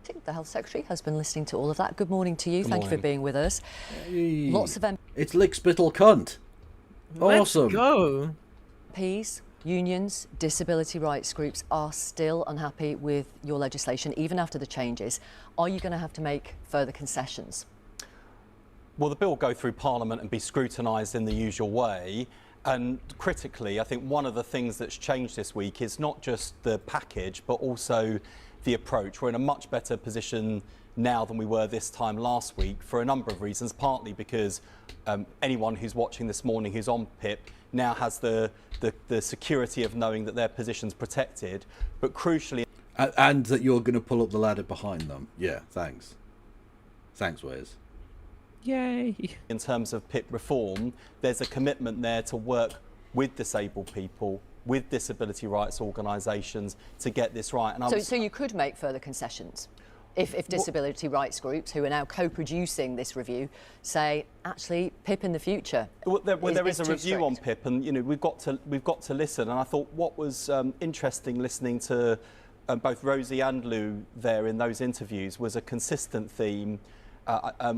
The Health Secretary has been listening to all of that. Good morning to you. Thank you for being with us. Hey. Lots of It's lick-spittle cunt. Awesome. Let's go. MPs, unions, disability rights groups are still unhappy with your legislation, even after the changes. Are you going to have to make further concessions? Well, the bill will go through Parliament and be scrutinised in the usual way. And critically, I think one of the things that's changed this week is not just the package, but also the approach. We're in a much better position now than we were this time last week for a number of reasons, partly because anyone who's watching this morning who's on PIP now has the security of knowing that their position's protected, but crucially... And that you're going to pull up the ladder behind them. Yeah, thanks. Thanks, Wes. Yay. In terms of PIP reform, there's a commitment there to work with disabled people, with disability rights organisations to get this right. And so you could make further concessions if disability rights groups, who are now co-producing this review, say, actually, PIP in the future. Well, there is a review strict. on PIP, and we've got to listen. And I thought what was interesting listening to both Rosie and Lou there in those interviews was a consistent theme,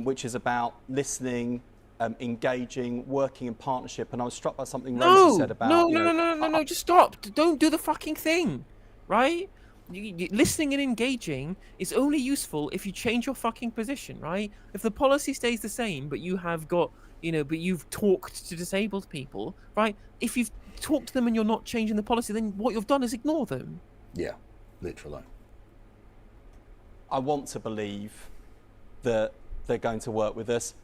which is about listening, engaging, working in partnership. And I was struck by something Rosie said about... No, just stop. Don't do the fucking thing, right? Listening and engaging is only useful if you change your fucking position, right? If the policy stays the same, but you have got, but you've talked to disabled people, right? If you've talked to them and you're not changing the policy, then what you've done is ignore them. Yeah, literally. I want to believe that they're going to work with us,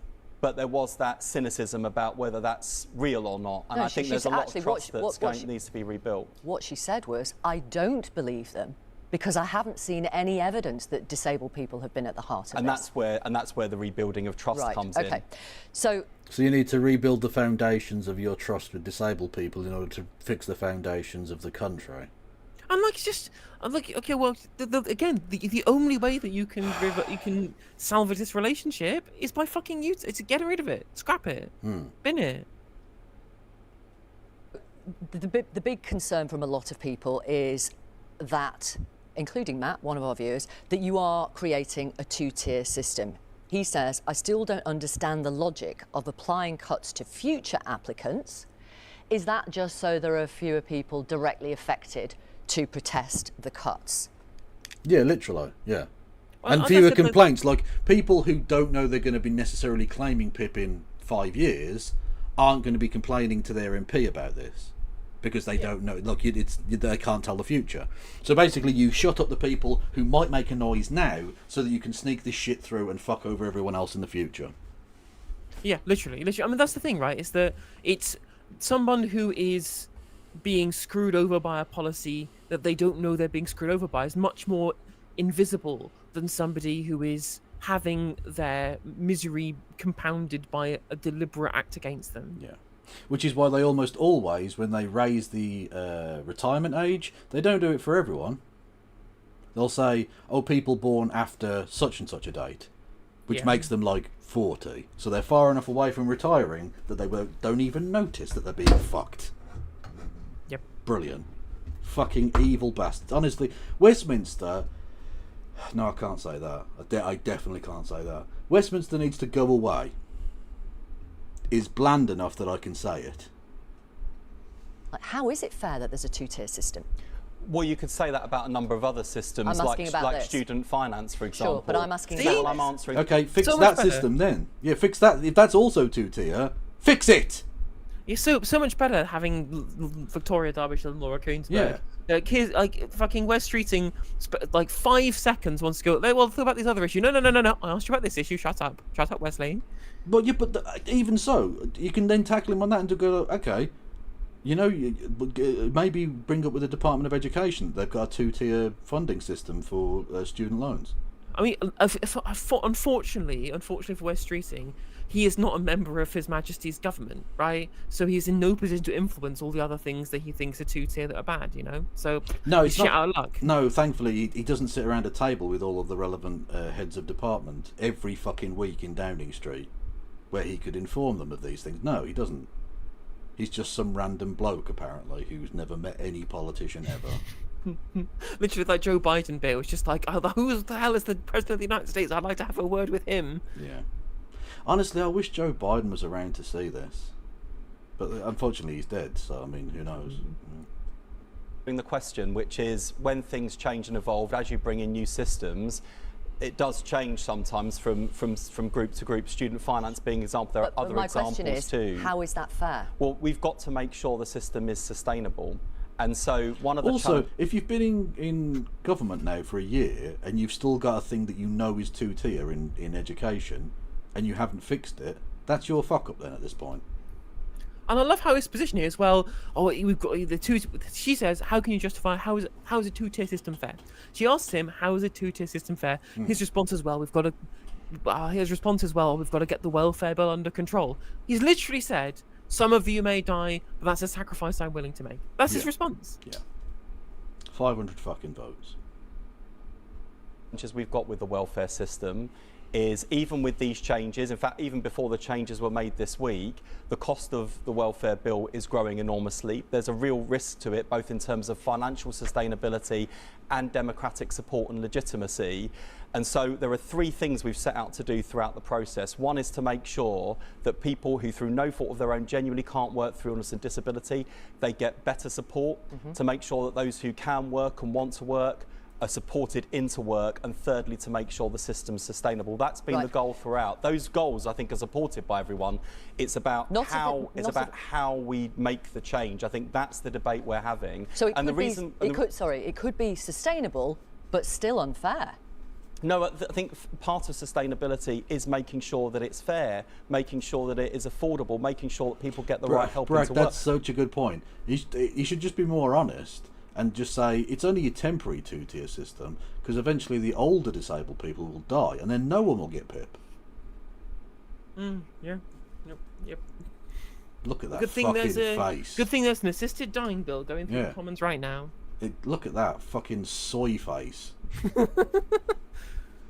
but there was that cynicism about whether that's real or not. And I think there's a lot of trust that needs to be rebuilt. What she said was, I don't believe them because I haven't seen any evidence that disabled people have been at the heart of this. That's where the rebuilding of trust comes in. So you need to rebuild the foundations of your trust with disabled people in order to fix the foundations of the country. And okay, well, the only way that you can salvage this relationship is by fucking it's getting rid of it, scrap it, bin it. The big concern from a lot of people is that, including Matt, one of our viewers, that you are creating a two-tier system. He says, I still don't understand the logic of applying cuts to future applicants. Is that just so there are fewer people directly affected to protest the cuts? Yeah, literally, yeah. Well, and fewer complaints, like people who don't know they're going to be necessarily claiming PIP in 5 years aren't going to be complaining to their MP about this because they don't know. Look, they can't tell the future. So basically you shut up the people who might make a noise now so that you can sneak this shit through and fuck over everyone else in the future. Yeah, literally. I mean, that's the thing, right? Is that it's someone who is being screwed over by a policy that they don't know they're being screwed over by is much more invisible than somebody who is having their misery compounded by a deliberate act against them. Yeah. Which is why they almost always, when they raise the retirement age, they don't do it for everyone. They'll say, oh, people born after such and such a date, which makes them like 40. So they're far enough away from retiring that they don't even notice that they're being fucked. Yep. Brilliant. Fucking evil bastards. Honestly, Westminster... No, I can't say that. I definitely can't say that. Westminster needs to go away. Is bland enough that I can say it. How is it fair that there's a two-tier system? Well, you could say that about a number of other systems, like student finance, for example. Sure, but I'm asking about this. I'm answering. Okay, fix that system then. Yeah, fix that. If that's also two-tier, fix it! It's so much better having Victoria, Derbyshire and Laura Coonsberg. Yeah. Kids, like fucking Wes Streeting, like 5 seconds wants to go, well, think about this other issue. No. I asked you about this issue. Shut up, Wesley. But yeah, but even so, you can then tackle him on that and go, okay, maybe bring up with the Department of Education. They've got a two-tier funding system for student loans. I mean, unfortunately for Wes Streeting, he is not a member of His Majesty's government, right? So he's in no position to influence all the other things that he thinks are two-tier that are bad, So no, it's shit out of luck. No, thankfully he doesn't sit around a table with all of the relevant heads of department every fucking week in Downing Street, where he could inform them of these things. No, he doesn't. He's just some random bloke apparently who's never met any politician ever. Literally, like Joe Biden bit was just like, oh, who the hell is the president of the United States? I'd like to have a word with him. Yeah. Honestly, I wish Joe Biden was around to see this. But unfortunately, he's dead, so, I mean, who knows? The question, which is when things change and evolve, as you bring in new systems, it does change sometimes from group to group. Student finance being an example, there are other my examples question is, too. how is that fair? Well, we've got to make sure the system is sustainable. And so one of the Also, if you've been in government now for a year and you've still got a thing that you know is two-tier in education and you haven't fixed it, that's your fuck-up then at this point. And I love how his position here as well. Oh, we've got the two. She says, "How can you justify how is a two-tier system fair?" She asks him, "How is a two-tier system fair?" His response as well, "We've got to." His response as well, "We've got to get the welfare bill under control." He's literally said, "Some of you may die, but that's a sacrifice I'm willing to make." That's his response. Yeah. 500 fucking votes. Challenges we've got with the welfare system is even with these changes, in fact, even before the changes were made this week, the cost of the welfare bill is growing enormously. There's a real risk to it, both in terms of financial sustainability and democratic support and legitimacy. And so there are three things we've set out to do throughout the process. One is to make sure that people who through no fault of their own genuinely can't work through illness and disability, they get better support, to make sure that those who can work and want to work are supported into work, and thirdly, to make sure the system's sustainable. That's been the goal throughout. Those goals, I think, are supported by everyone. It's about how we make the change. I think that's the debate we're having. So it could be sustainable, but still unfair. No, I think part of sustainability is making sure that it's fair, making sure that it is affordable, making sure that people get the right help into work. That's such a good point. You should just be more honest and just say it's only a temporary two-tier system, because eventually the older disabled people will die and then no one will get PIP. Yeah. Yep. Look at that fucking face. Good thing there's an assisted dying bill going through the Commons right now. Look at that fucking soy face.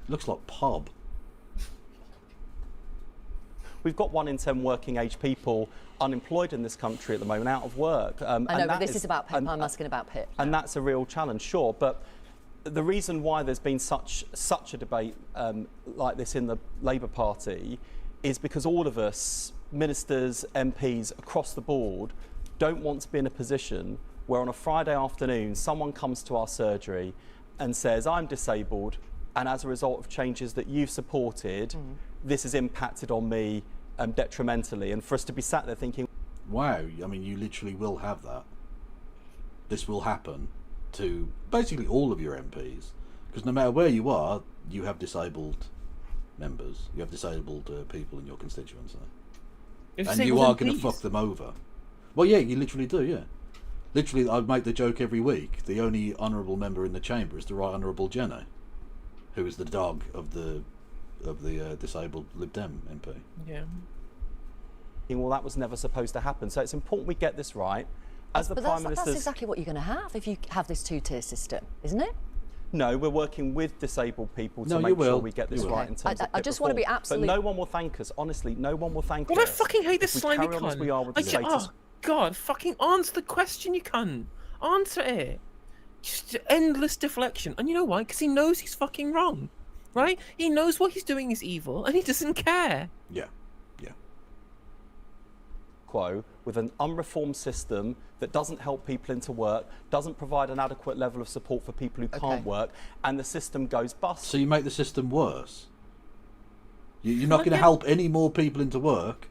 Looks like pub. We've got 1 in 10 working age people unemployed in this country at the moment, out of work. I know, but this is about PIP. I'm asking about PIP. And that's a real challenge, sure. But the reason why there's been such a debate like this in the Labour Party is because all of us, ministers, MPs across the board, don't want to be in a position where on a Friday afternoon someone comes to our surgery and says, "I'm disabled, and as a result of changes that you've supported, this has impacted on me detrimentally," and for us to be sat there thinking, wow, I mean, you literally will have that. This will happen to basically all of your MPs, because no matter where you are, you have disabled members, you have disabled people in your constituency, and you are going to fuck them over. Well, yeah, you literally do, yeah. Literally, I make the joke every week, the only honourable member in the chamber is the Right Honourable Jenny, who is the dog of the disabled Lib Dem MP. Yeah. Well, that was never supposed to happen. So it's important we get this right. That's exactly what you're going to have if you have this two-tier system, isn't it? No, we're working with disabled people to make sure we get this right in terms of I just want to be absolutely... But no one will thank us. Honestly, no one will thank us. Well, I fucking hate this slimy cunt. We are with the status. Oh, God, fucking answer the question, you cunt. Answer it. Just endless deflection. And you know why? Because he knows he's fucking wrong. Right? He knows what he's doing is evil, and he doesn't care. Yeah. Quo with an unreformed system that doesn't help people into work, doesn't provide an adequate level of support for people who can't work, and the system goes bust. So you make the system worse. You're not going to help any more people into work.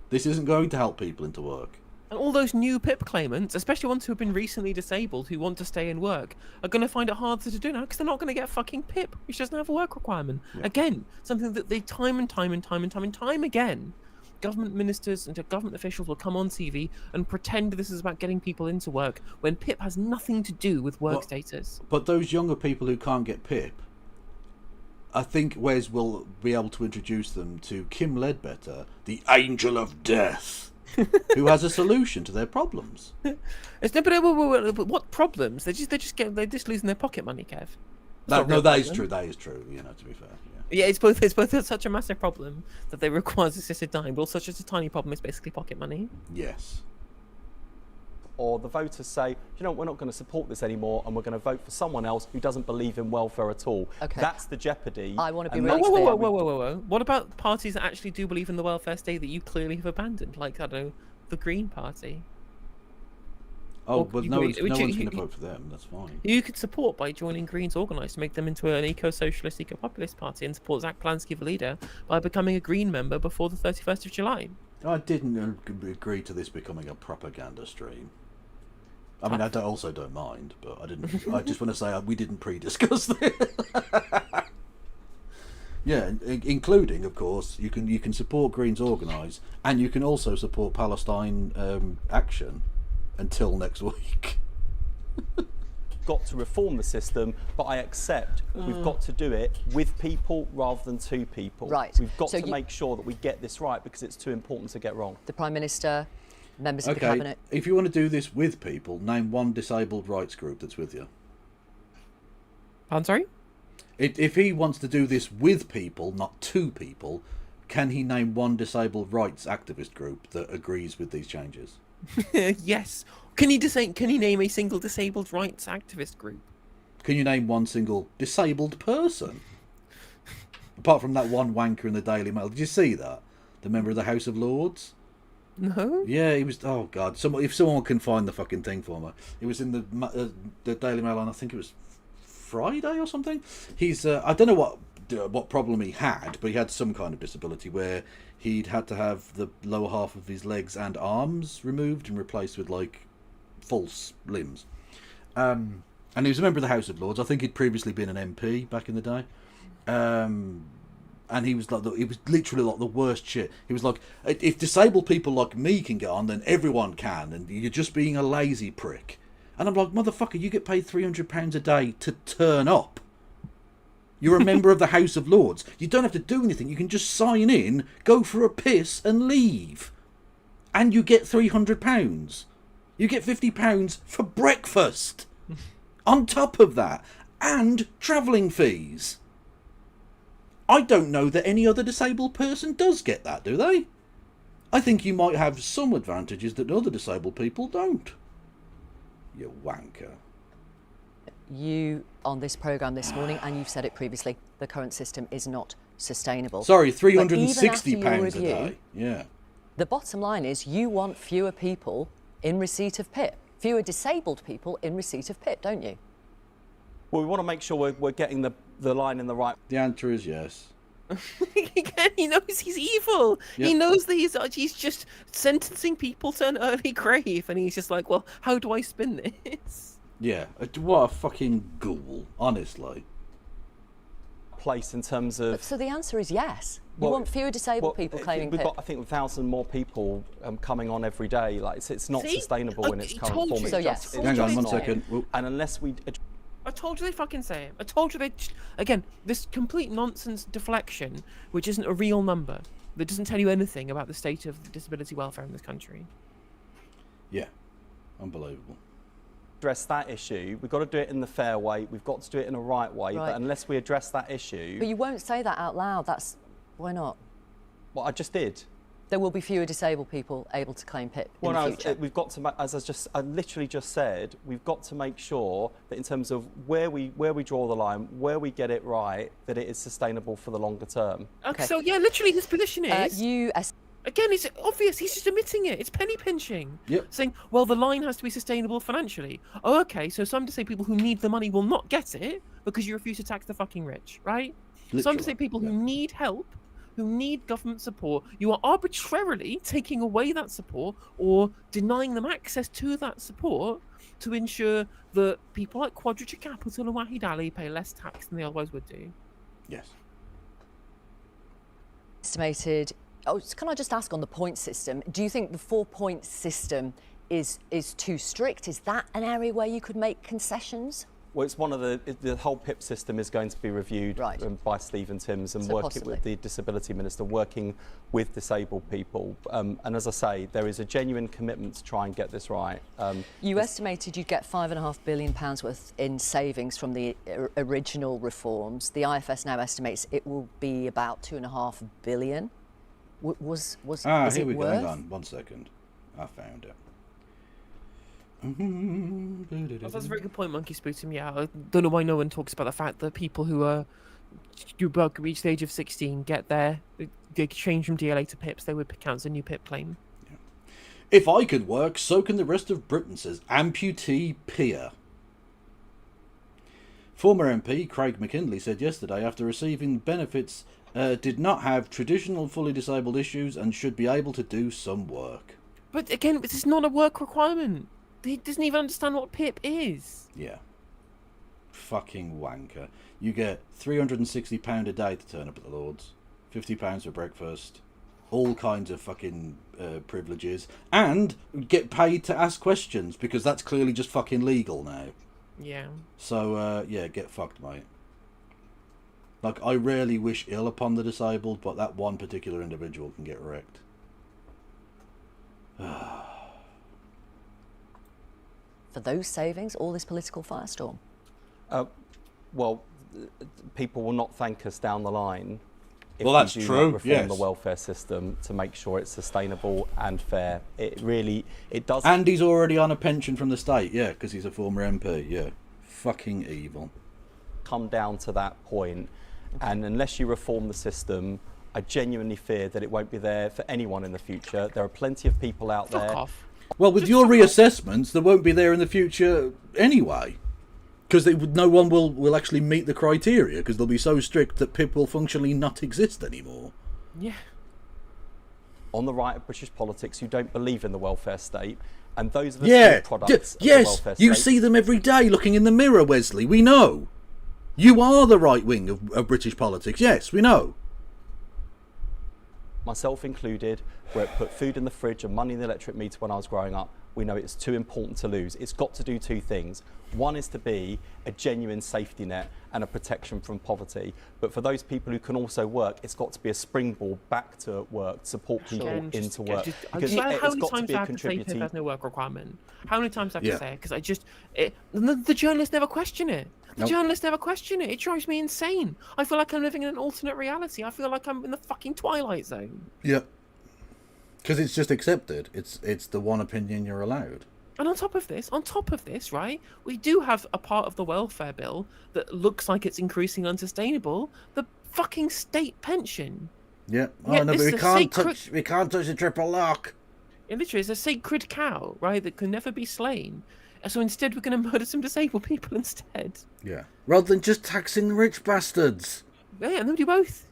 This isn't going to help people into work. And all those new PIP claimants, especially ones who have been recently disabled, who want to stay in work, are going to find it harder to do now because they're not going to get fucking PIP, which doesn't have a work requirement. Yeah. Again, something that they time and time again, government ministers and government officials will come on TV and pretend this is about getting people into work when PIP has nothing to do with work status. But those younger people who can't get PIP, I think Wes will be able to introduce them to Kim Ledbetter, the Angel of Death, who has a solution to their problems. But what problems? They're just losing their pocket money, Kev. No, that is true. That is true. You know, to be fair. Yeah, it's both such a massive problem that they require assisted dying, but also such a tiny problem. It's basically pocket money. Yes. or the voters say, you know, we're not going to support this anymore, and we're going to vote for someone else who doesn't believe in welfare at all. Okay. That's the jeopardy. I want to be and really that's clear. Whoa. What about parties that actually do believe in the welfare state that you clearly have abandoned? Like, I don't know, the Green Party. Oh, Or but you no could- one's would you- going to vote for them. That's fine. You could support by joining Greens Organised to make them into an eco-socialist, eco-populist party, and support Zach Plansky, the leader, by becoming a Green member before the 31st of July. I didn't agree to this becoming a propaganda stream. I mean, I also don't mind, but I didn't. I just want to say we didn't pre-discuss this. Yeah, including, of course, you can support Greens Organised, and you can also support Palestine Action until next week. got to reform the system, but I accept we've got to do it with people rather than to people. Right. We've got So to make sure that we get this right because it's too important to get wrong. The Prime Minister, members of the Okay, Cabinet. if you want to do this with people, name one disabled rights group that's with you. I'm sorry? If he wants to do this with people, not to people, can he name one disabled rights activist group that agrees with these changes? Yes. Can he name a single disabled rights activist group? Can you name one single disabled person? Apart from that one wanker in the Daily Mail. Did you see that? The member of the House of Lords? No. Yeah, he was... Oh, God. If someone can find the fucking thing for me. It was in the Daily Mail on, I think it was Friday or something. He's... I don't know what problem he had, but he had some kind of disability where he'd had to have the lower half of his legs and arms removed and replaced with, like, false limbs. And he was a member of the House of Lords. I think he'd previously been an MP back in the day. And he was like, it was literally like the worst shit. He was like, if disabled people like me can get on, then everyone can, and you're just being a lazy prick. And I'm like, motherfucker, you get paid £300 a day to turn up. You're a member of the House of Lords. You don't have to do anything. You can just sign in, go for a piss, and leave. And you get £300. You get £50 for breakfast. On top of that. And travelling fees. I don't know that any other disabled person does get that, do they? I think you might have some advantages that other disabled people don't. You wanker. You, on this programme this morning, and you've said it previously, the current system is not sustainable. Sorry, But even £360 after your a review, day. Yeah. The bottom line is you want fewer people in receipt of PIP. Fewer disabled people in receipt of PIP, don't you? Well, we want to make sure we're getting the line in the right. The answer is yes. Again, he knows he's evil. Yep. He knows that he's just sentencing people to an early grave, and he's just like, well, how do I spin this? Yeah. What a fucking ghoul, honestly. Place in terms of. So the answer is yes. You Well, want fewer disabled people claiming we've PIP. got, I think, 1,000 more people coming on every day. Like it's not See? sustainable in I its told current you. form. So It's yes. just- it's Hang on just one not. second. Well, And unless we I told you they fucking say it. I told you again, this complete nonsense deflection, which isn't a real number, that doesn't tell you anything about the state of disability welfare in this country. yeah. Unbelievable. address that issue, we've got to do it in the fair way. We've got to do it in a right way. Right. But unless we address that issue, But you won't say that out loud. Why not? well, I just did. There will be fewer disabled people able to claim PIP in the future. We've got to, as I literally just said, we've got to make sure that in terms of where we draw the line, where we get it right, that it is sustainable for the longer term. Okay. So yeah, literally his position is again, it's obvious. He's just admitting it. It's penny pinching. Yep. Saying, well, the line has to be sustainable financially. Oh, okay. So some disabled people who need the money will not get it because you refuse to tax the fucking rich, right? Some Literally, disabled people who yeah. need help, who need government support, you are arbitrarily taking away that support or denying them access to that support to ensure that people like Quadrature Capital and Wahid Ali pay less tax than they otherwise would do. Yes. Estimated. Oh, can I just ask on the point system? Do you think the 4-point system is too strict? Is that an area where you could make concessions? Well, it's one of the whole PIP system is going to be reviewed Right. by Stephen Timms and So working possibly. with the Disability Minister, working with disabled people. And as I say, there is a genuine commitment to try and get this right. You estimated you'd get £5.5 billion worth in savings from the original reforms. The IFS now estimates it will be about £2.5 billion. Is Here it we go. worth? Hang on 1 second. I found it. That's a very good point, Monkey Spootum. Yeah, I don't know why no one talks about the fact that people who reach the age of 16 get there, they change from DLA to PIPs, they would count as a new PIP claim. If I could work, so can the rest of Britain, says amputee peer. Former MP Craig McKinley said yesterday, after receiving benefits, did not have traditional fully disabled issues and should be able to do some work. But again, this is not a work requirement. He doesn't even understand what PIP is. Yeah. Fucking wanker. You get £360 a day to turn up at the Lords, £50 for breakfast, all kinds of fucking privileges, and get paid to ask questions, because that's clearly just fucking legal now. Yeah. So, yeah, get fucked, mate. Like, I rarely wish ill upon the disabled, but that one particular individual can get wrecked. For those savings, all this political firestorm. Well, people will not thank us down the line if Well, that's we do true, not reform yes. the welfare system to make sure it's sustainable and fair. It does. And he's already on a pension from the state, yeah, because he's a former MP, yeah. Fucking evil. Come down to that point, and unless you reform the system, I genuinely fear that it won't be there for anyone in the future. There are plenty of people out Fuck there. off. Well, with your reassessments, they won't be there in the future anyway. Because no one will actually meet the criteria, because they'll be so strict that PIP will functionally not exist anymore. Yeah. On the right of British politics who don't believe in the welfare state, and those of us Yeah, who are products of the yes, welfare you state. see them every day looking in the mirror, Wesley, we know. You are the right wing of British politics, yes, we know. Myself included, where it put food in the fridge and money in the electric meter when I was growing up, we know it's too important to lose. It's got to do two things. One is to be a genuine safety net and a protection from poverty. But for those people who can also work, it's got to be a springboard back to work, support people into work. Because how it's many got to times be do I a have to say PIP contributing. has no work requirement? How many times do I have Yeah. to say it? Because the journalists never question it. The Nope. journalists never question it. It drives me insane. I feel like I'm living in an alternate reality. I feel like I'm in the fucking Twilight Zone. Yep. Because it's just accepted. It's the one opinion you're allowed. And on top of this, right, we do have a part of the welfare bill that looks like it's increasingly unsustainable, the fucking state pension. Yeah. Oh Yeah, no, this but is a sacred- we can't touch the triple lock. It literally is a sacred cow, right, that can never be slain. And so instead we're going to murder some disabled people instead. Yeah. Rather than just taxing the rich bastards. Yeah, and they'll do both.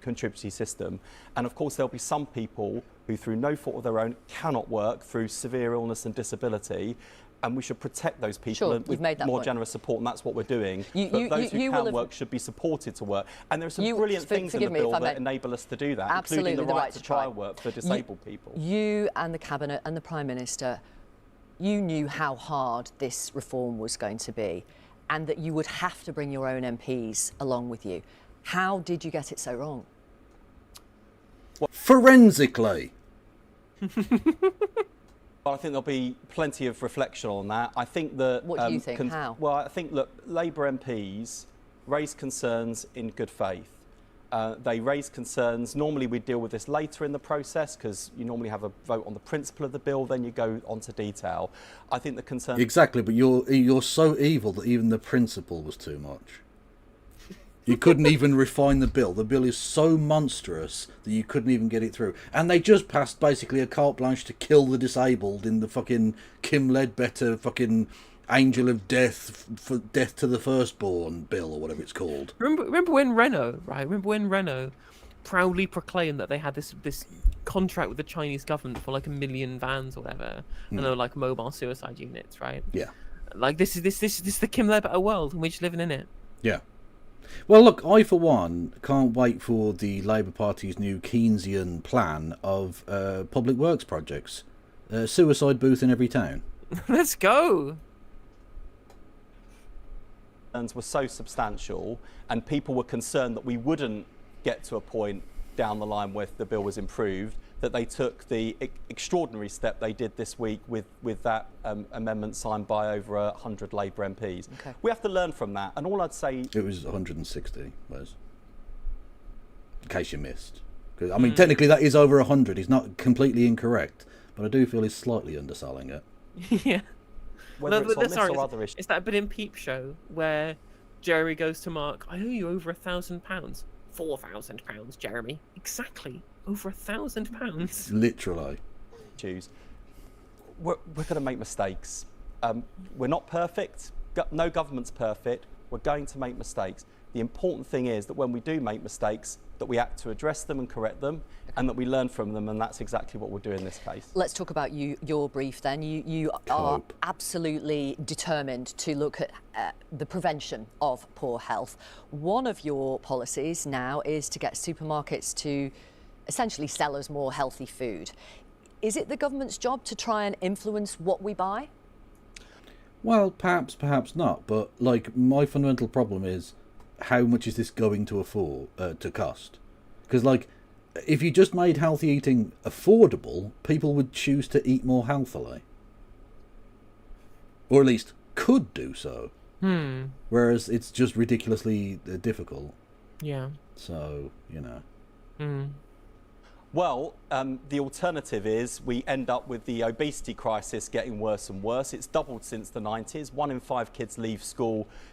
Contributory system, and of course there'll be some people who through no fault of their own cannot work through severe illness and disability, and we should protect those people Sure, with you've made that more point. generous support, and that's what we're doing. You- But you- those who you will can have- work should be supported to work, and there are some You- brilliant things in the forgive me if bill I that may- enable us to do that, Absolutely, including the right to try work for disabled people. You and the Cabinet and the Prime Minister, you knew how hard this reform was going to be and that you would have to bring your own MPs along with you. How did you get it so wrong? Forensically. Well, I think there'll be plenty of reflection on that. I think that. What do you think? How? Well, I think, look, Labour MPs raise concerns in good faith. They raise concerns. Normally, we deal with this later in the process because you normally have a vote on the principle of the bill, then you go on to detail. I think the concern. Exactly, but you're so evil that even the principle was too much. You couldn't even refine the bill. The bill is so monstrous that you couldn't even get it through. And they just passed basically a carte blanche to kill the disabled in the fucking Kim Ledbetter fucking Angel of Death for Death to the Firstborn bill or whatever it's called. Remember when Renault, right? Remember when Renault proudly proclaimed that they had this contract with the Chinese government for like 1 million vans or whatever, and they were like mobile suicide units, right? Yeah. Like this is the Kim Ledbetter world, and we're just living in it. Yeah. Well, look, I, for one, can't wait for the Labour Party's new Keynesian plan of public works projects. Suicide booth in every town. Let's go. Were so substantial, and people were concerned that we wouldn't get to a point down the line where the bill was improved, that they took the extraordinary step they did this week with that amendment signed by over 100 Labour MPs. Okay. We have to learn from that, and all I'd say... It was 160, Wes. In case you missed. 'Cause, I mean, technically that is over 100. He's not completely incorrect, but I do feel he's slightly underselling it. Yeah. Whether it's on this sorry, or other issues. it's that bit in Peep Show where Jerry goes to Mark, I owe you over £1,000. £4,000, Jeremy. Exactly. Over £1,000. Literally. We're going to make mistakes. We're not perfect. No government's perfect. We're going to make mistakes. The important thing is that when we do make mistakes, that we act to address them and correct them, and that we learn from them, and that's exactly what we'll do in this case. Let's talk about your brief then. You are absolutely determined to look at the prevention of poor health. One of your policies now is to get supermarkets to essentially sell us more healthy food. Is it the government's job to try and influence what we buy? Well, perhaps not. But like, my fundamental problem is, how much is this going to to cost? Because like, if you just made healthy eating affordable, people would choose to eat more healthily, or at least could do so. Whereas it's just ridiculously difficult. Yeah. So, you know. Well, the alternative is we end up with the obesity crisis getting worse and worse. It's doubled since the 90s. 1 in 5 kids leave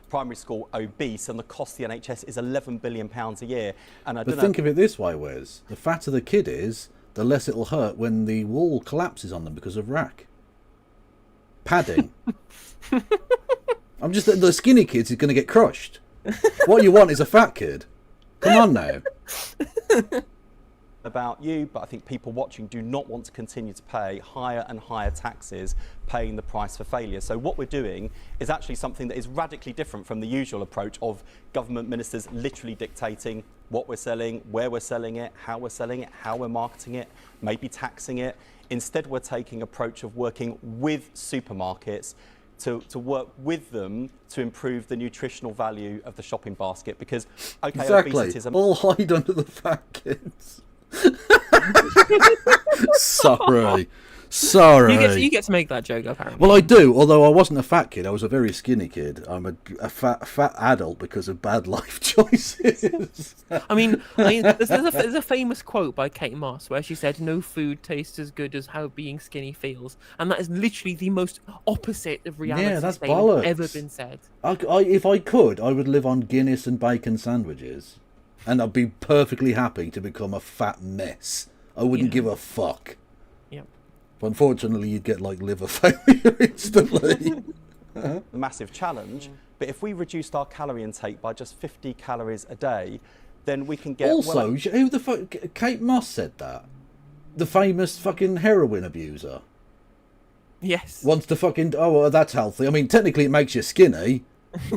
primary school, obese, and the cost of the NHS is £11 billion a year. And But think of it this way, Wes. The fatter the kid is, the less it'll hurt when the wall collapses on them because of rack. Padding. The skinny kids is going to get crushed. What you want is a fat kid. Come on now. About you, but I think people watching do not want to continue to pay higher and higher taxes, paying the price for failure. So what we're doing is actually something that is radically different from the usual approach of government ministers literally dictating what we're selling, where we're selling it, how we're marketing it, maybe taxing it. Instead, we're taking an approach of working with supermarkets to work with them to improve the nutritional value of the shopping basket. Because, okay, exactly. obesity is all hide under the fat kids. Sorry. You get to make that joke, apparently. Well, I do. Although I wasn't a fat kid, I was a very skinny kid. I'm a fat adult because of bad life choices. I mean, there's a famous quote by Kate Moss where she said, "No food tastes as good as how being skinny feels," and that is literally the most opposite of reality that's statement bollocks. ever been said. If I could, I would live on Guinness and bacon sandwiches. And I'd be perfectly happy to become a fat mess. I wouldn't give a fuck. Yeah. But unfortunately, you'd get like liver failure instantly. Massive challenge. But if we reduced our calorie intake by just 50 calories a day, then we can get... Also, who the fuck... Kate Moss said that. The famous fucking heroin abuser. Yes. Wants to fucking... Oh, well, that's healthy. I mean, technically it makes you skinny.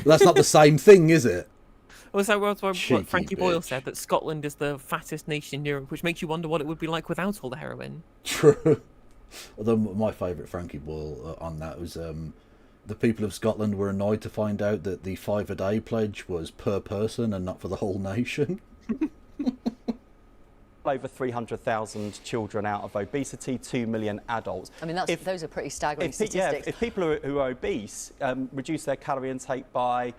That's not the same thing, is it? Was that what Frankie Boyle bitch. said, that Scotland is the fattest nation in Europe, which makes you wonder what it would be like without all the heroin? True. Although my favourite Frankie Boyle on that was the people of Scotland were annoyed to find out that the 5 a day pledge was per person and not for the whole nation. Over 300,000 children out of obesity, 2 million adults. I mean, those are pretty staggering statistics. If people who are obese reduce their calorie intake by...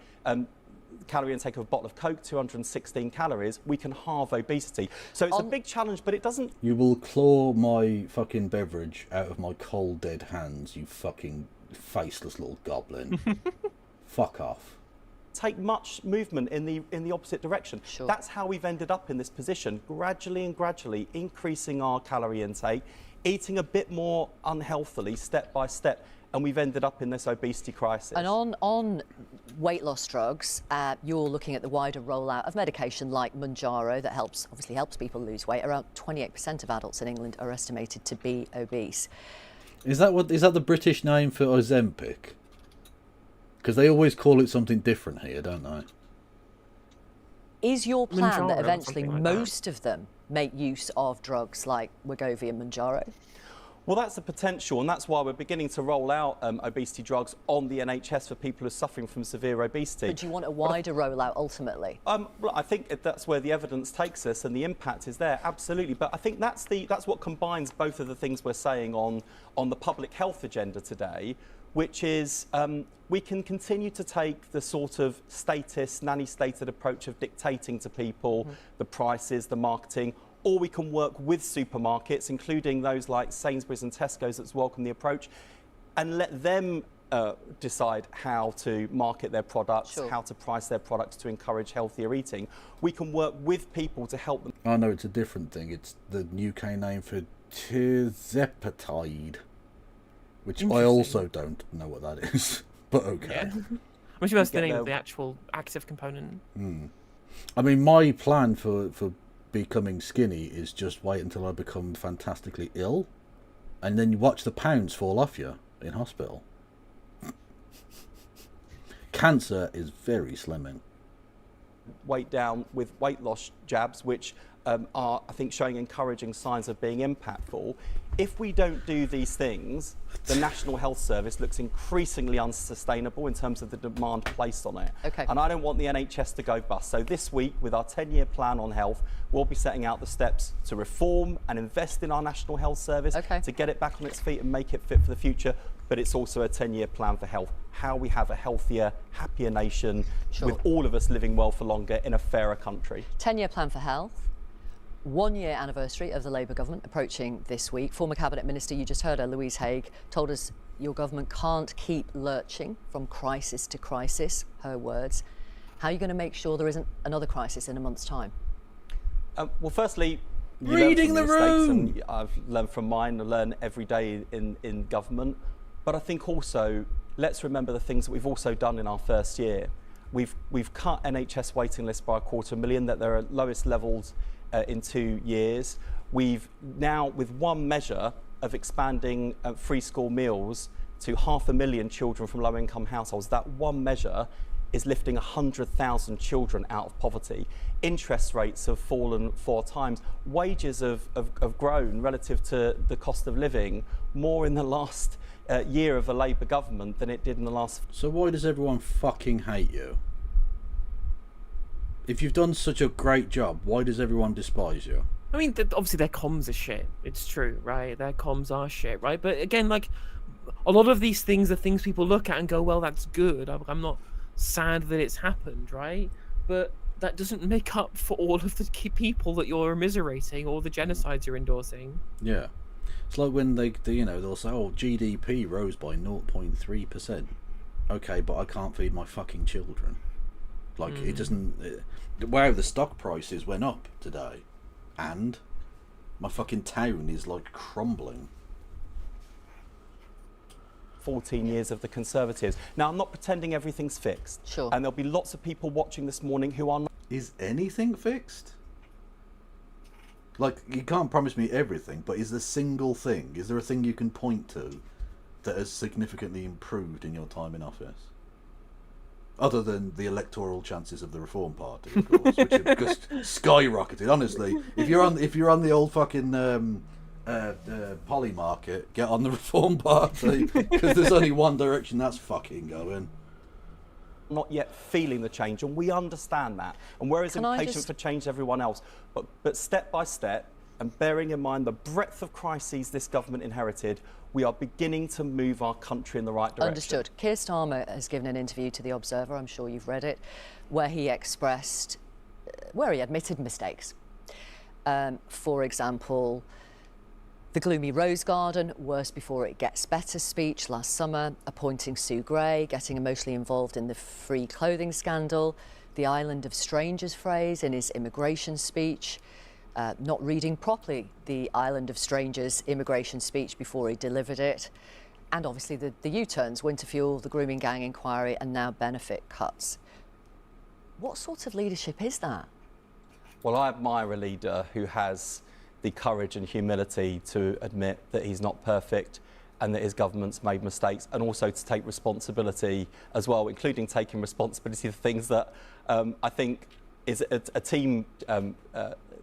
calorie intake of a bottle of Coke, 216 calories, we can halve obesity. So it's a big challenge, but it doesn't... You will claw my fucking beverage out of my cold, dead hands, you fucking faceless little goblin. Fuck off. Take much movement in the opposite direction. Sure. That's how we've ended up in this position, gradually increasing our calorie intake, eating a bit more unhealthily, step by step, and we've ended up in this obesity crisis. And on weight loss drugs, you're looking at the wider rollout of medication like Mounjaro that obviously helps people lose weight. Around 28% of adults in England are estimated to be obese. Is that the British name for Ozempic? Because they always call it something different here, don't they? Is your plan Mounjaro that or eventually something like that. most of them make use of drugs like Wegovy and Mounjaro? Well, that's the potential, and that's why we're beginning to roll out obesity drugs on the NHS for people who are suffering from severe obesity. But do you want a wider rollout ultimately? Well, I think that's where the evidence takes us, and the impact is there, absolutely. But I think that's what combines both of the things we're saying on the public health agenda today, which is we can continue to take the sort of nanny-stated approach of dictating to people the prices, the marketing, or we can work with supermarkets, including those like Sainsbury's and Tesco's that's welcome the approach, and let them decide how to market their products, Sure. how to price their products to encourage healthier eating. We can work with people to help them. I know it's a different thing. It's the UK name for tirzepatide, which I also don't know what that is. But okay. Yeah. I'm sure that's the Get name there. of the actual active component. I mean, my plan for becoming skinny is just wait until I become fantastically ill, and then you watch the pounds fall off you in hospital. Cancer is very slimming. Weight down with weight loss jabs, which are, I think, showing encouraging signs of being impactful. If we don't do these things, the National Health Service looks increasingly unsustainable in terms of the demand placed on it. Okay. And I don't want the NHS to go bust. So this week, with our 10-year plan on health, we'll be setting out the steps to reform and invest in our National Health Service to get it back on its feet and make it fit for the future. But it's also a 10-year plan for health, how we have a healthier, happier nation with all of us living well for longer in a fairer country. 10-year plan for health. 1 year anniversary of the Labour government approaching this week. Former Cabinet Minister, you just heard her, Louise Haigh, told us your government can't keep lurching from crisis to crisis, her words. How are you going to make sure there isn't another crisis in a month's time? Well, firstly, you Reading learn the from your mistakes, room. and I've learned from mine. I learn every day in government. But I think also, let's remember the things that we've also done in our first year. We've cut NHS waiting lists by 250,000, that they're at lowest levels in 2 years. We've now, with one measure of expanding free school meals to 500,000 children from low-income households, that one measure is lifting 100,000 children out of poverty. Interest rates have fallen 4 times. Wages have grown relative to the cost of living more in the last year of a Labour government than it did in the last. So why does everyone fucking hate you? If you've done such a great job, why does everyone despise you? I mean, obviously their comms are shit. It's true, right? Their comms are shit, right? But again, like, a lot of these things are things people look at and go, well, that's good. I'm not sad that it's happened, right? But that doesn't make up for all of the key people that you're immiserating or the genocides you're endorsing. Yeah. It's like when they'll say, oh, GDP rose by 0.3%. Okay, but I can't feed my fucking children. Like, it doesn't... wow, the stock prices went up today. And my fucking town is, like, crumbling. 14 years of the Conservatives. Now, I'm not pretending everything's fixed. Sure. And there'll be lots of people watching this morning who are not. Is anything fixed? Like, you can't promise me everything, but is there a single thing? Is there a thing you can point to that has significantly improved in your time in office? Other than the electoral chances of the Reform Party, of course, which have just skyrocketed. Honestly, if you're on the old fucking poly market, get on the Reform Party, because there's only one direction that's fucking going. Not yet feeling the change, and we understand that. And we're as impatient for change as everyone else. But step by step, and bearing in mind the breadth of crises this government inherited, we are beginning to move our country in the right direction. Understood. Keir Starmer has given an interview to The Observer, I'm sure you've read it, where he admitted mistakes. For example, the gloomy Rose Garden, worse before it gets better speech last summer, appointing Sue Gray, getting emotionally involved in the free clothing scandal, the island of strangers phrase in his immigration speech, not reading properly the island of strangers immigration speech before he delivered it, and obviously the U-turns, winter fuel, the grooming gang inquiry, and now benefit cuts. What sort of leadership is that? Well, I admire a leader who has the courage and humility to admit that he's not perfect and that his government's made mistakes, and also to take responsibility as well, including taking responsibility for things that I think is a team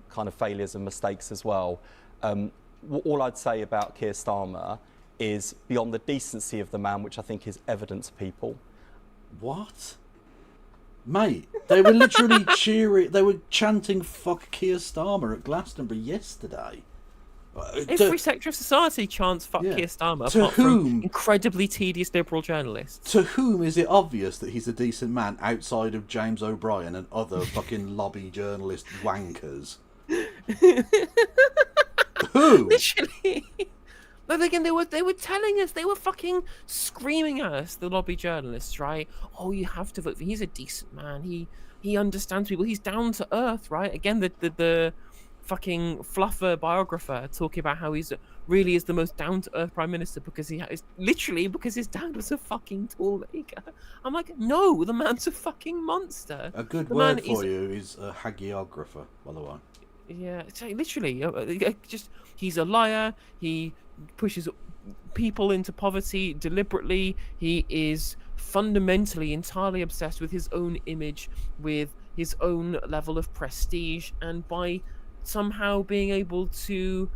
kind of failures and mistakes as well. All I'd say about Keir Starmer is, beyond the decency of the man, which I think is evident to people. What? Mate, they were literally cheering, they were chanting fuck Keir Starmer at Glastonbury yesterday. Every sector of society chants fuck Keir Starmer, To apart whom? from incredibly tedious liberal journalists. To whom is it obvious that he's a decent man outside of James O'Brien and other fucking lobby journalist wankers? Who? Literally. But again, they were telling us, they were fucking screaming at us, the lobby journalists, right? Oh, you have to vote for. He's a decent man. He understands people. He's down to earth, right? Again, the fucking fluffer biographer talking about how he's really is the most down to earth prime minister because because his dad was a fucking tool maker. I'm like, no, the man's a fucking monster. A good The word man for you is a hagiographer, by the way. Yeah, so literally, just he's a liar. He pushes people into poverty deliberately. He is fundamentally entirely obsessed with his own image, with his own level of prestige, and by somehow being able to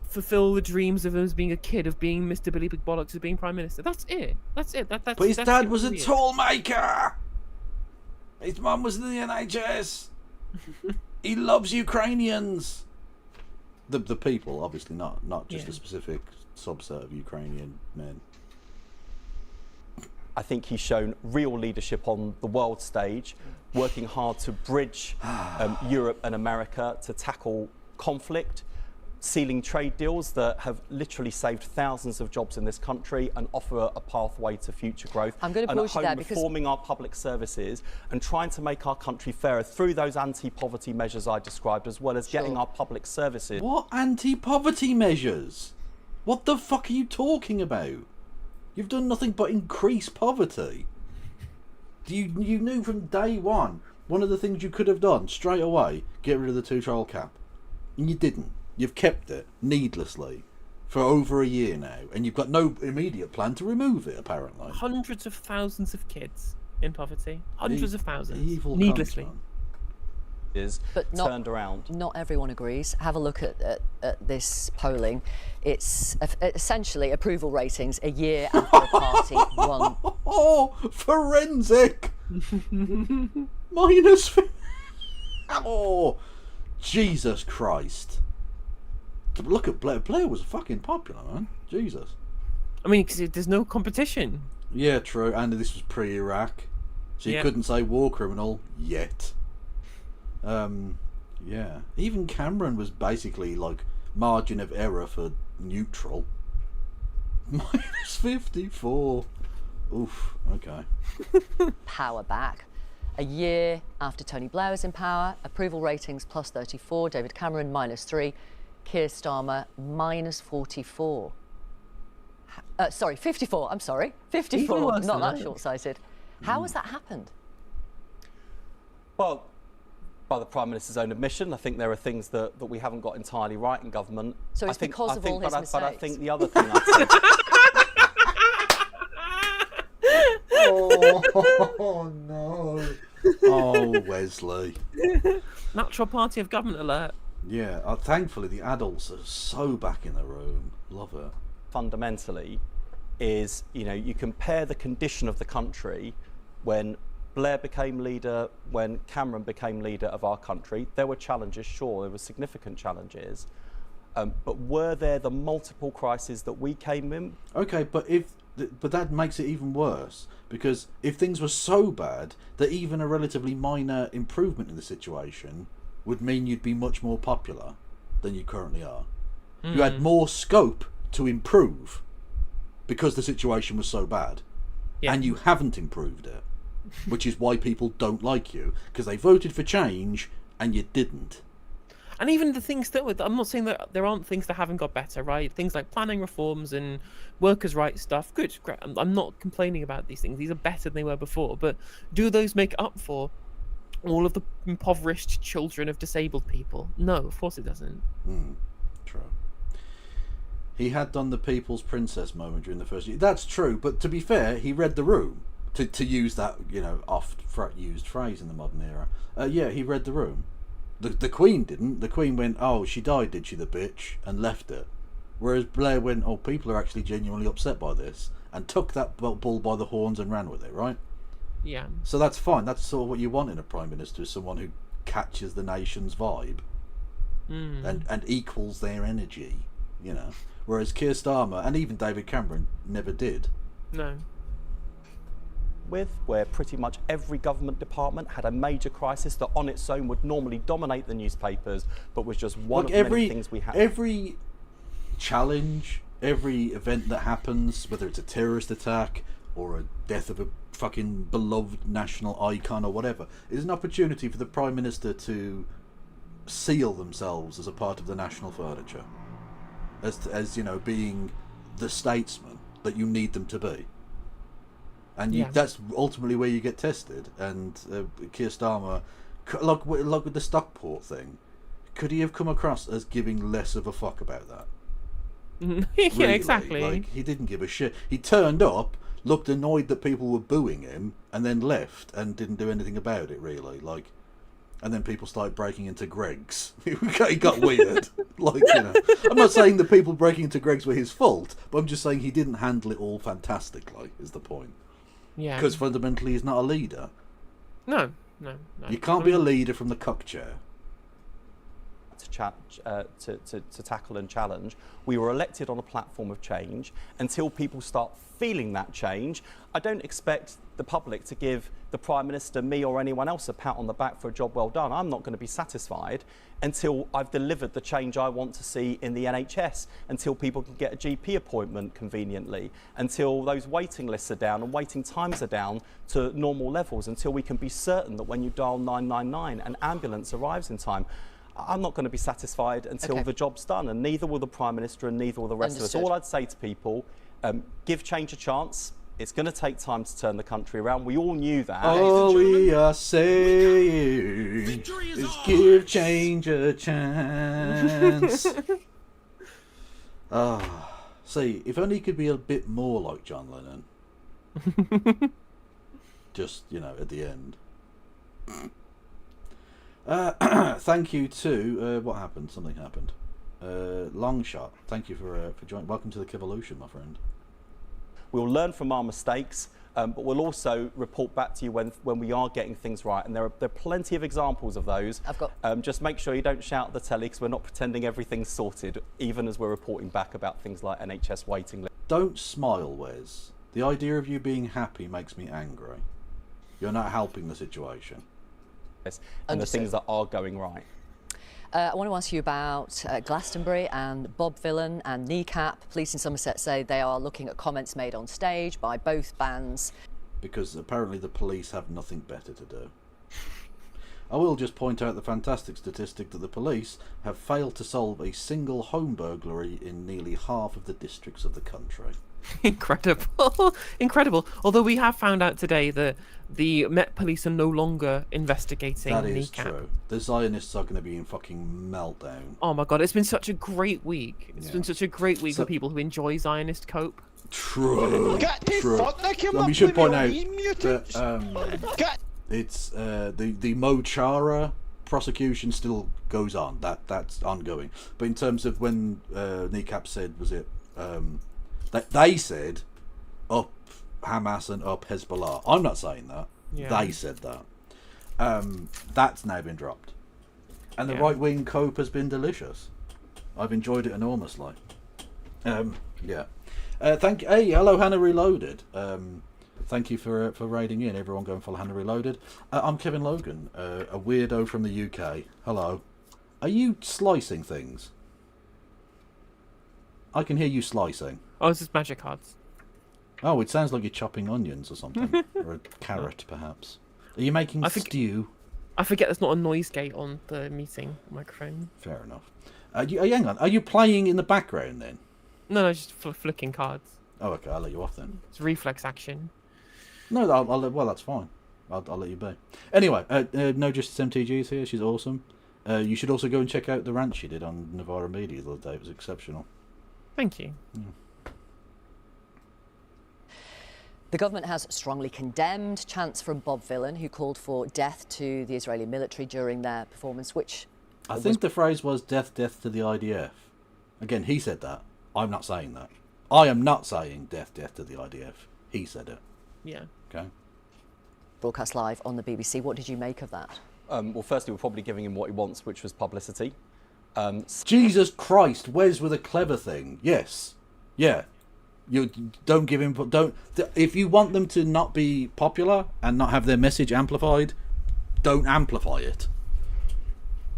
fulfill the dreams of him as being a kid, of being Mr. Billy Big Bollocks, of being prime minister. That's it. That's it. That's. But his that's dad it, was a really is. tool maker. His mum was in the NHS. He loves Ukrainians. The people, obviously, not just a specific subset of Ukrainian men. I think he's shown real leadership on the world stage, working hard to bridge Europe and America to tackle conflict, sealing trade deals that have literally saved thousands of jobs in this country and offer a pathway to future growth. I'm going to and pause you there because reforming our public services and trying to make our country fairer through those anti-poverty measures I described, as well as getting our public services. What anti-poverty measures? What the fuck are you talking about? You've done nothing but increase poverty. You knew from day one of the things you could have done straight away, get rid of the 2-child cap. And you didn't. You've kept it needlessly for over a year now, and you've got no immediate plan to remove it, apparently. Hundreds of thousands of kids in poverty. Hundreds of thousands. Evil Needlessly. cunts, man. Is turned around. Not everyone agrees. Have a look at this polling. It's essentially approval ratings a year after the party won. Oh, forensic! Minus. Oh, Jesus Christ! Look at Blair. Blair was fucking popular, man. Jesus. I mean, because there's no competition. Yeah, true. And this was pre-Iraq, so you couldn't say war criminal yet. Yeah. Even Cameron was basically like margin of error for neutral. Minus 54. Oof. Okay. Power back. A year after Tony Blair was in power, approval ratings plus 34, David Cameron minus 3, Keir Starmer minus 44. Sorry, 54. I'm sorry. 54. Not that short-sighted. How has that happened? Well, by the Prime Minister's own admission, I think there are things that we haven't got entirely right in government. So it's because of all his mistakes. But I think the other thing I'd say... Oh no! Oh, Wesley. Natural party of government alert. Yeah. Thankfully, the adults are so back in the room. Love it. Fundamentally, is you compare the condition of the country when Blair became leader, when Cameron became leader of our country. There were challenges, sure, there were significant challenges, but were there the multiple crises that we came in? Okay, but that makes it even worse, because if things were so bad that even a relatively minor improvement in the situation would mean you'd be much more popular than you currently are. You had more scope to improve because the situation was so bad, and you haven't improved it, which is why people don't like you, because they voted for change and you didn't. And even the things that I'm not saying that there aren't things that haven't got better, right? Things like planning reforms and workers' rights stuff. Good, great. I'm not complaining about these things. These are better than they were before. But do those make up for all of the impoverished children of disabled people? No, of course it doesn't. True. He had done the People's Princess moment during the first year. That's true, but to be fair, he read the room. To use that, oft-used phrase in the modern era. Yeah, he read the room. The Queen didn't. The Queen went, oh, she died, did she, the bitch, and left it. Whereas Blair went, oh, people are actually genuinely upset by this, and took that bull by the horns and ran with it, right? Yeah. So that's fine. That's sort of what you want in a Prime Minister, is someone who catches the nation's vibe and equals their energy, Whereas Keir Starmer, and even David Cameron, never did. No. Where pretty much every government department had a major crisis that on its own would normally dominate the newspapers, but was just one of many things we had. Every challenge, every event that happens, whether it's a terrorist attack or a death of a fucking beloved national icon or whatever, is an opportunity for the Prime Minister to seal themselves as a part of the national furniture, as you know, being the statesman that you need them to be. And that's ultimately where you get tested. And Keir Starmer, like with the Stockport thing, could he have come across as giving less of a fuck about that? Yeah, Really? exactly. Like, he didn't give a shit. He turned up, looked annoyed that people were booing him, and then left and didn't do anything about it, really. Like, and then people started breaking into Greg's. It got weird. Like, you know, I'm not saying the people breaking into Greg's were his fault, but I'm just saying he didn't handle it all fantastically, is the point. Yeah. Because fundamentally he's not a leader. No. You can't be a leader from the cuck chair. To tackle and challenge. We were elected on a platform of change. Until people start feeling that change, I don't expect the public to give the Prime Minister, me or anyone else a pat on the back for a job well done. I'm not going to be satisfied until I've delivered the change I want to see in the NHS, until people can get a GP appointment conveniently, until those waiting lists are down and waiting times are down to normal levels, until we can be certain that when you dial 999 an ambulance arrives in time. I'm not going to be satisfied until the job's done, and neither will the Prime Minister and neither will the rest of us. All I'd say to people, give change a chance. It's going to take time to turn the country around. We all knew that. All we are saying is give change a chance. See, if only he could be a bit more like John Lennon. Just, you know, at the end. Thank you to what happened? Something happened. Longshot. Thank you for joining. Welcome to the Kivolution, my friend. We'll learn from our mistakes, but we'll also report back to you when we are getting things right. And there are plenty of examples of those. I've got. Just make sure you don't shout at the telly, because we're not pretending everything's sorted, even as we're reporting back about things like NHS waiting lists. Don't smile, Wes. The idea of you being happy makes me angry. You're not helping the situation. And the things that are going right. I want to ask you about Glastonbury and Bob Vylan and Kneecap. Police in Somerset say they are looking at comments made on stage by both bands. Because apparently the police have nothing better to do. I will just point out the fantastic statistic that the police have failed to solve a single home burglary in nearly half of the districts of the country. Incredible. Although we have found out today that the Met Police are no longer investigating That is Kneecap. true. The Zionists are going to be in fucking meltdown. Oh my god, it's been such a great week. It's been such a great week for people who enjoy Zionist cope. True. We should point out that it's the Mo Chara prosecution still goes on. That's ongoing. But in terms of when Kneecap said, was it that they said up Hamas and up Hezbollah. I'm not saying that. Yeah. They said that. That's now been dropped. And the right wing cope has been delicious. I've enjoyed it enormously. Yeah. Thank you. Hey, hello Hannah Reloaded. Thank you for raiding in. Everyone go and follow Hannah Reloaded. I'm Kevin Logan, a weirdo from the UK. Hello. Are you slicing things? I can hear you slicing. Oh, it's just magic cards. Oh, it sounds like you're chopping onions or something. Or a carrot, perhaps. Are you making stew? I forget there's not a noise gate on the meeting microphone. Fair enough. Hang on. Are you playing in the background then? No, just flicking cards. Oh, okay. I'll let you off then. It's reflex action. No, well, that's fine. I'll let you be. Anyway, NoJustice MTG's here. She's awesome. You should also go and check out the rant she did on Navarra Media the other day. It was exceptional. Thank you. Yeah. The government has strongly condemned chants from Bob Vylan, who called for death to the Israeli military during their performance, which... I think the phrase was death to the IDF. Again, he said that. I'm not saying that. I am not saying death to the IDF. He said it. Yeah. Okay. Broadcast live on the BBC. What did you make of that? Well, firstly, we're probably giving him what he wants, which was publicity. Jesus Christ, Wes with a clever thing. Yes. Yeah. You don't give him... If you want them to not be popular and not have their message amplified, don't amplify it.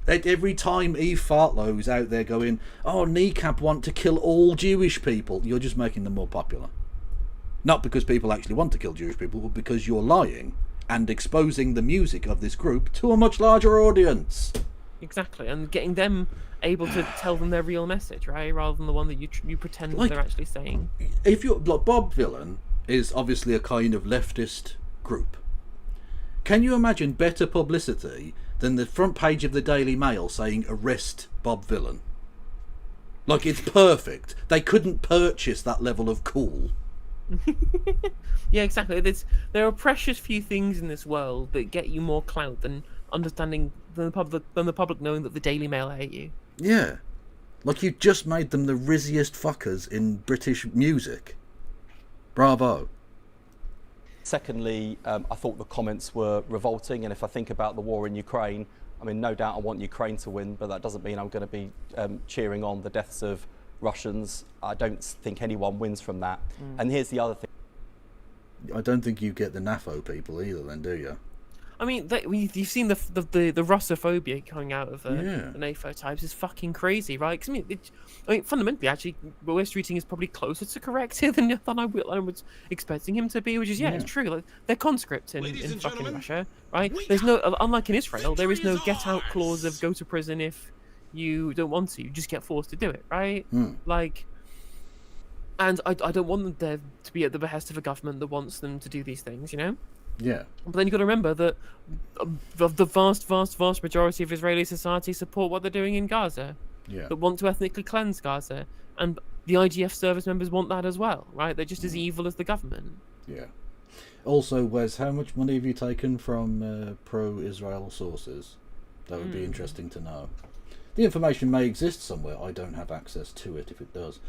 Every time Eve Fartlow's out there going, oh, Kneecap want to kill all Jewish people, you're just making them more popular. Not because people actually want to kill Jewish people, but because you're lying and exposing the music of this group to a much larger audience. Exactly, and getting them able to tell them their real message, right? Rather than the one that you pretend that they're actually saying. If you're like, Bob Villain is obviously a kind of leftist group. Can you imagine better publicity than the front page of the Daily Mail saying arrest Bob Villain? Like, it's perfect. They couldn't purchase that level of cool. Yeah, exactly. There are precious few things in this world that get you more clout than understanding than the public knowing that the Daily Mail hate you. Yeah. Like, you just made them the rizziest fuckers in British music. Bravo. Secondly, I thought the comments were revolting, and if I think about the war in Ukraine, I mean, no doubt I want Ukraine to win, but that doesn't mean I'm going to be cheering on the deaths of Russians. I don't think anyone wins from that. And here's the other thing. I don't think you get the NAFO people either, then, do you? I mean, you've seen the Russophobia coming out of the NAFO types is fucking crazy, right? 'Cause I mean, fundamentally, actually, Wes Streeting is probably closer to correct here than I was expecting him to be, which is, it's true. Like, they're conscript in fucking Russia, right? There's no, unlike in Israel, there is no get-out clause of go to prison if you don't want to. You just get forced to do it, right? Like, and I don't want them to be at the behest of a government that wants them to do these things, you know? Yeah. But then you've got to remember that the vast majority of Israeli society support what they're doing in Gaza. Yeah. That want to ethnically cleanse Gaza. And the IDF service members want that as well, right? They're just as evil as the government. Yeah. Also, Wes, how much money have you taken from pro-Israel sources? That would be interesting to know. The information may exist somewhere. I don't have access to it if it does.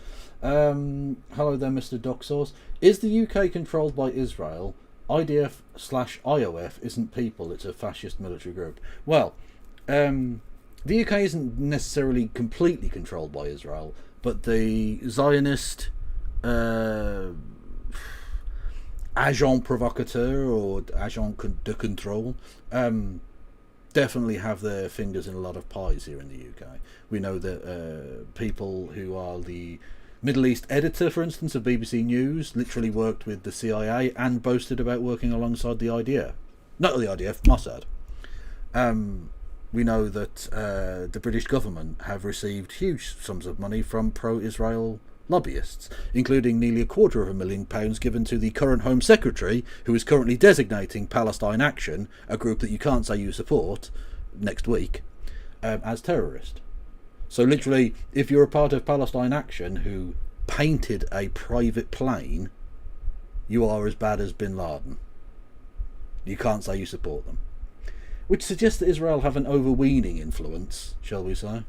Hello there, Mr. DocSource. Is the UK controlled by Israel? IDF/IOF isn't people, it's a fascist military group. Well, the UK isn't necessarily completely controlled by Israel, but the Zionist agent provocateur or agent de control definitely have their fingers in a lot of pies here in the UK. We know that people who are the Middle East editor, for instance, of BBC News, literally worked with the CIA and boasted about working alongside the IDF. Not the IDF, Mossad. We know that the British government have received huge sums of money from pro-Israel lobbyists, including nearly £250,000 given to the current Home Secretary, who is currently designating Palestine Action, a group that you can't say you support, next week, as terrorist. So literally, if you're a part of Palestine Action who painted a private plane, you are as bad as Bin Laden. You can't say you support them. Which suggests that Israel have an overweening influence, shall we say?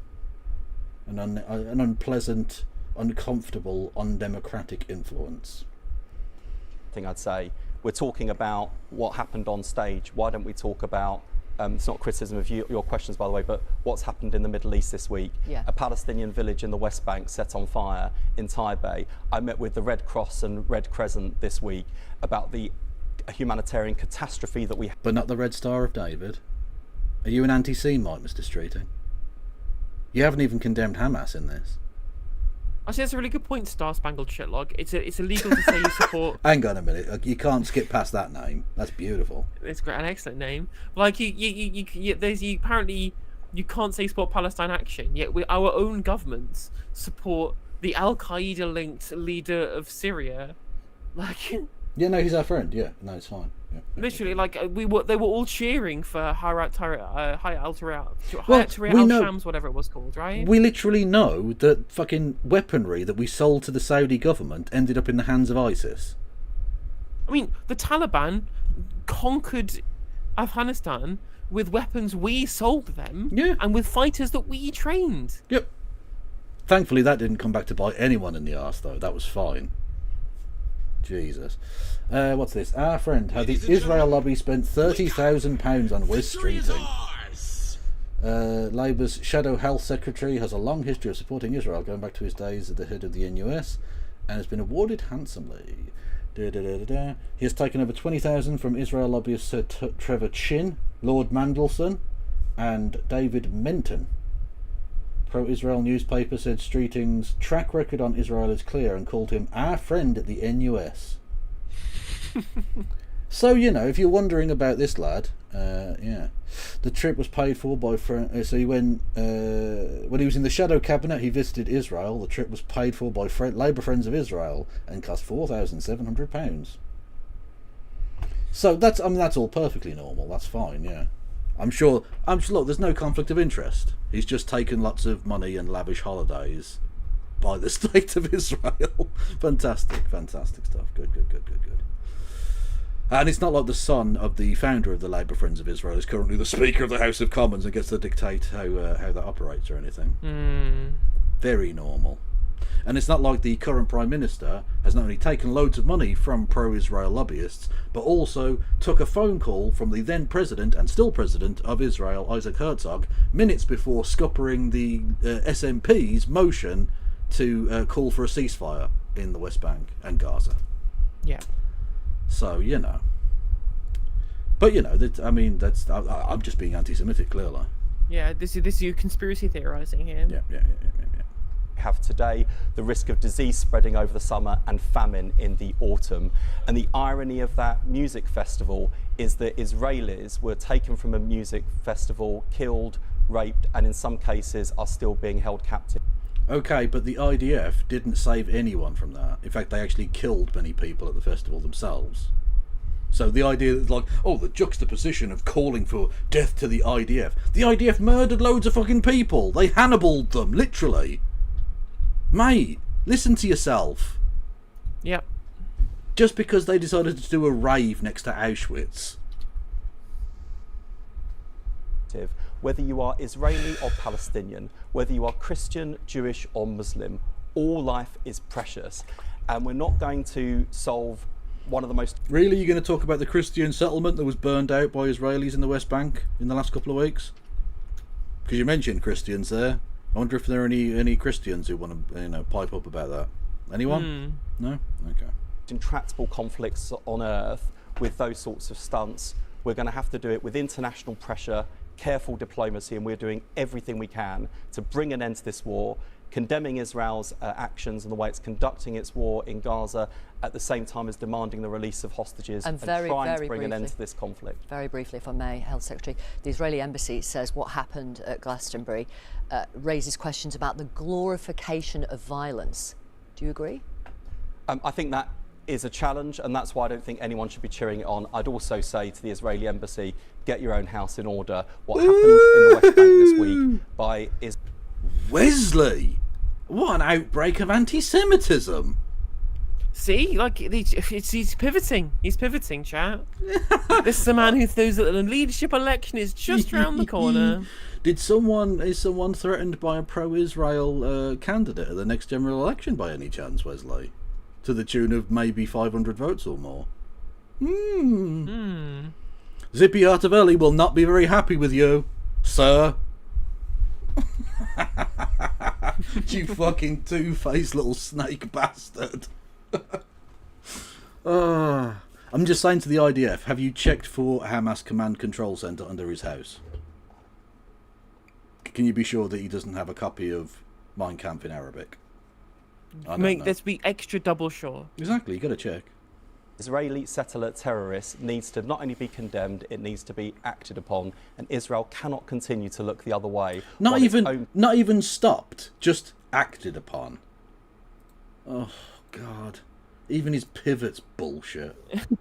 An unpleasant, uncomfortable, undemocratic influence. Thing I'd say, we're talking about what happened on stage. Why don't we talk about it's not criticism of your questions, by the way, but what's happened in the Middle East this week? Yeah. A Palestinian village in the West Bank set on fire in Taipei. I met with the Red Cross and Red Crescent this week about the humanitarian catastrophe that we have. But not the Red Star of David. Are you an anti-Semite, Mr. Streeting? You haven't even condemned Hamas in this. Actually, that's a really good point, Star Spangled Shitlog. It's illegal to say you support. Hang on a minute, you can't skip past that name. That's beautiful. It's great, an excellent name. Like apparently you can't say support Palestine Action. Yet our own governments support the Al Qaeda linked leader of Syria. Like. Yeah, no, he's our friend. Yeah, no, it's fine. Yeah. Literally, like they were all cheering for Hayat Well, al-Shams, whatever it was called, right? We literally know that fucking weaponry that we sold to the Saudi government ended up in the hands of ISIS. I mean, the Taliban conquered Afghanistan with weapons we sold them, and with fighters that we trained. Yep. Thankfully, that didn't come back to bite anyone in the arse, though. That was fine. Jesus. What's this? Our friend, how the Israel lobby spent £30,000 on Wes Streeting. Labour's Shadow Health Secretary has a long history of supporting Israel, going back to his days at the head of the NUS, and has been awarded handsomely. He has taken over £20,000 from Israel lobbyist Sir Trevor Chin, Lord Mandelson, and David Menton. Pro-Israel newspaper said Streeting's track record on Israel is clear and called him our friend at the NUS. So, you know, if you're wondering about this lad, yeah, the trip was paid for by so when he was in the shadow cabinet, he visited Israel. The trip was paid for by Labour Friends of Israel and cost £4,700. So that's all perfectly normal. That's fine, yeah. I'm sure. Look, there's no conflict of interest. He's just taken lots of money and lavish holidays by the state of Israel. Fantastic stuff. Good. And it's not like the son of the founder of the Labour Friends of Israel is currently the Speaker of the House of Commons and gets to dictate how that operates or anything. Very normal. And it's not like the current Prime Minister has not only taken loads of money from pro-Israel lobbyists, but also took a phone call from the then President and still President of Israel, Isaac Herzog, minutes before scuppering the SNP's motion to call for a ceasefire in the West Bank and Gaza. Yeah. So, you know. But, you know, I'm just being anti-Semitic, clearly. Yeah, this is you conspiracy theorising here. Yeah. Have today the risk of disease spreading over the summer and famine in the autumn. And the irony of that music festival is that Israelis were taken from a music festival, killed, raped, and in some cases are still being held captive. Okay, but the IDF didn't save anyone from that. In fact, they actually killed many people at the festival themselves. So the idea that, like, oh, the juxtaposition of calling for death to the IDF. The IDF murdered loads of fucking people. They Hannibaled them, literally. Mate, listen to yourself. Yep. Just because they decided to do a rave next to Auschwitz. Whether you are Israeli or Palestinian, whether you are Christian, Jewish or Muslim, all life is precious. And we're not going to solve one of the most... Really? You're going to talk about the Christian settlement that was burned out by Israelis in the West Bank in the last couple of weeks? Because you mentioned Christians there. I wonder if there are any Christians who want to, pipe up about that. Anyone? No? Okay. Intractable conflicts on Earth with those sorts of stunts. We're going to have to do it with international pressure, careful diplomacy, and we're doing everything we can to bring an end to this war, condemning Israel's actions and the way it's conducting its war in Gaza, at the same time as demanding the release of hostages and trying to bring an end to this conflict. Very briefly, if I may, Health Secretary, the Israeli embassy says what happened at Glastonbury raises questions about the glorification of violence. Do you agree? I think that is a challenge, and that's why I don't think anyone should be cheering it on. I'd also say to the Israeli embassy, get your own house in order. What happened in the West Bank this week by Wesley, what an outbreak of anti-Semitism. See, like he's pivoting. He's pivoting, chat. This is a man who knows that the leadership election is just round the corner. Is someone threatened by a pro-Israel candidate at the next general election by any chance, Wesley? To the tune of maybe 500 votes or more. Zippy Artavelli will not be very happy with you, sir. You fucking two-faced little snake bastard. I'm just saying to the IDF, have you checked for Hamas command control center under his house? Can you be sure that he doesn't have a copy of Mein Kampf in Arabic? Let's be extra double sure. Exactly, you got to check. Israeli settler terrorists needs to not only be condemned, it needs to be acted upon, and Israel cannot continue to look the other way. Not even stopped, just acted upon. Oh God, even his pivot's bullshit.